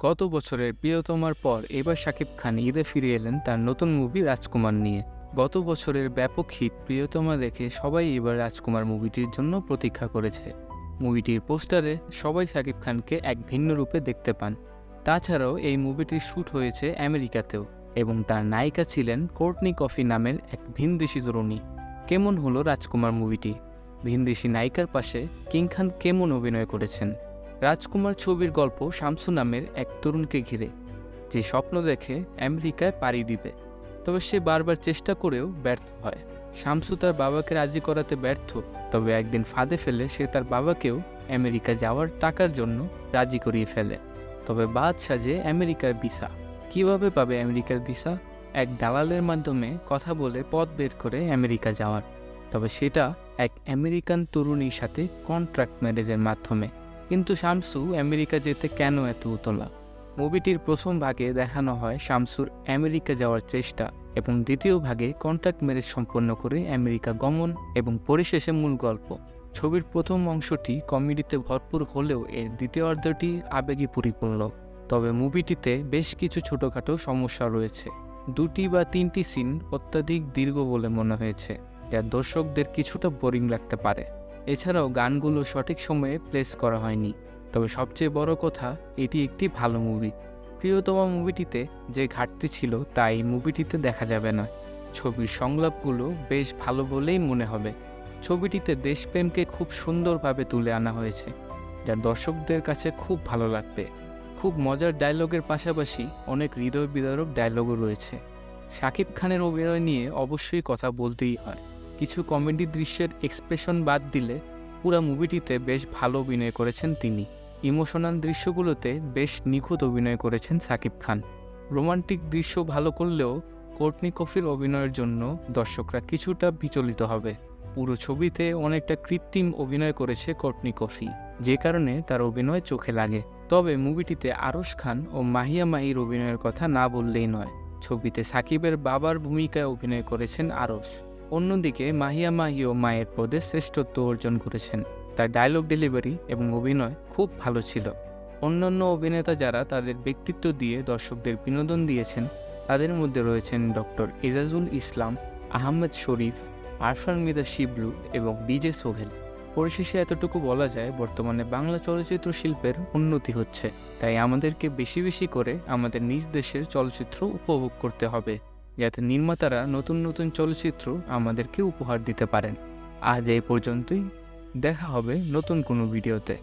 গত বছরের প্রিয়তমার পর এবার শাকিব খান ঈদে ফিরে এলেন তার নতুন মুভি রাজকুমার নিয়ে। গত বছরের ব্যাপক হিট প্রিয়তমা দেখে সবাই এবার রাজকুমার মুভিটির জন্য প্রতীক্ষা করেছে। মুভিটির পোস্টারে সবাই শাকিব খানকে এক ভিন্ন রূপে দেখতে পান। তাছাড়াও এই মুভিটির শ্যুট হয়েছে আমেরিকাতেও এবং তার নায়িকা ছিলেন কোর্টনি কফি নামের এক ভিনদেশি তরুণী। কেমন হলো রাজকুমার মুভিটি? ভিনদেশি নায়িকার পাশে কিং খান কেমন অভিনয় করেছেন? রাজকুমার ছবির গল্প শামসু নামের এক তরুণকে ঘিরে, যে স্বপ্ন দেখে আমেরিকায় পাড়ি দিবে, তবে সে বারবার চেষ্টা করেও ব্যর্থ হয়। শামসু তার বাবাকে রাজি করাতে ব্যর্থ, তবে একদিন ফাঁদে ফেলে সে তার বাবাকেও আমেরিকা যাওয়ার টাকার জন্য রাজি করিয়ে ফেলে। তবে বাদ সাজে আমেরিকার ভিসা। কিভাবে পাবে আমেরিকার ভিসা? এক দালালের মাধ্যমে কথা বলে পথ বের করে আমেরিকা যাওয়ার, তবে সেটা এক আমেরিকান তরুণীর সাথে কন্ট্রাক্ট ম্যারেজের মাধ্যমে। কিন্তু শামসু আমেরিকা যেতে কেন এত উতলা? মুভিটির প্রথম ভাগে দেখানো হয় শামসুর আমেরিকা যাওয়ার চেষ্টা এবং দ্বিতীয় ভাগে কন্ট্রাক্ট ম্যারেজ সম্পন্ন করে আমেরিকা গমন এবং পরিশেষে মূল গল্প। ছবির প্রথম অংশটি কমেডিতে ভরপুর হলেও এর দ্বিতীয় অর্ধটি আবেগে পরিপূর্ণ। তবে মুভিটিতে বেশ কিছু ছোটোখাটো সমস্যা রয়েছে। 2টি বা 3টি সিন অত্যাধিক দীর্ঘ বলে মনে হয়েছে, যা দর্শকদের কিছুটা বোরিং লাগতে পারে। এছাড়াও গানগুলো সঠিক সময়ে প্লেস করা হয়নি। তবে সবচেয়ে বড় কথা, এটি একটি ভালো মুভি। প্রিয়তমা মুভিটিতে যে ঘাটতি ছিল তা এই মুভিটিতে দেখা যাবে না। ছবির সংলাপগুলো বেশ ভালো বলেই মনে হবে। ছবিটিতে দেশপ্রেমকে খুব সুন্দরভাবে তুলে আনা হয়েছে, যা দর্শকদের কাছে খুব ভালো লাগবে। খুব মজার ডায়লগের পাশাপাশি অনেক হৃদয় বিদারক ডায়লগও রয়েছে। শাকিব খানের অভিনয় নিয়ে অবশ্যই কথা বলতেই হয়। কিছু কমেডি দৃশ্যের এক্সপ্রেশন বাদ দিলে পুরো মুভিটিতে বেশ ভালো অভিনয় করেছেন তিনি। ইমোশনাল দৃশ্যগুলোতে বেশ নিখুঁত অভিনয় করেছেন শাকিব খান। রোমান্টিক দৃশ্য ভালো করলেও কোর্টনি কফির অভিনয়ের জন্য দর্শকরা কিছুটা বিচলিত হবে। পুরো ছবিতে অনেকটা কৃত্রিম অভিনয় করেছে কোর্টনি কফি, যে কারণে তার অভিনয় চোখে লাগে। তবে মুভিটিতে আরশ খান ও মাহিয়া মাহির অভিনয়ের কথা না বললেই নয়। ছবিতে সাকিবের বাবার ভূমিকায় অভিনয় করেছেন আরশ। অন্যদিকে মাহিয়া মাহিও মায়ের পদে শ্রেষ্ঠত্ব অর্জন করেছেন। তার ডায়লগ ডেলিভারি এবং অভিনয় খুব ভালো ছিল। অন্যান্য অভিনেতা যারা তাদের ব্যক্তিত্ব দিয়ে দর্শকদের বিনোদন দিয়েছেন, তাদের মধ্যে রয়েছেন ডক্টর এজাজুল ইসলাম, আহমেদ শরীফ, আরফান মিদা শিবলু এবং ডিজে সোহেল। পরিশেষে এতটুকু বলা যায়, বর্তমানে বাংলা চলচ্চিত্র শিল্পের উন্নতি হচ্ছে, তাই আমাদেরকে বেশি বেশি করে আমাদের নিজ দেশের চলচ্চিত্র উপভোগ করতে হবে, যাতে নির্মাতারা নতুন নতুন চলচ্চিত্র আমাদেরকে উপহার দিতে পারেন। আজ এই পর্যন্তই, দেখা হবে নতুন কোনো ভিডিওতে।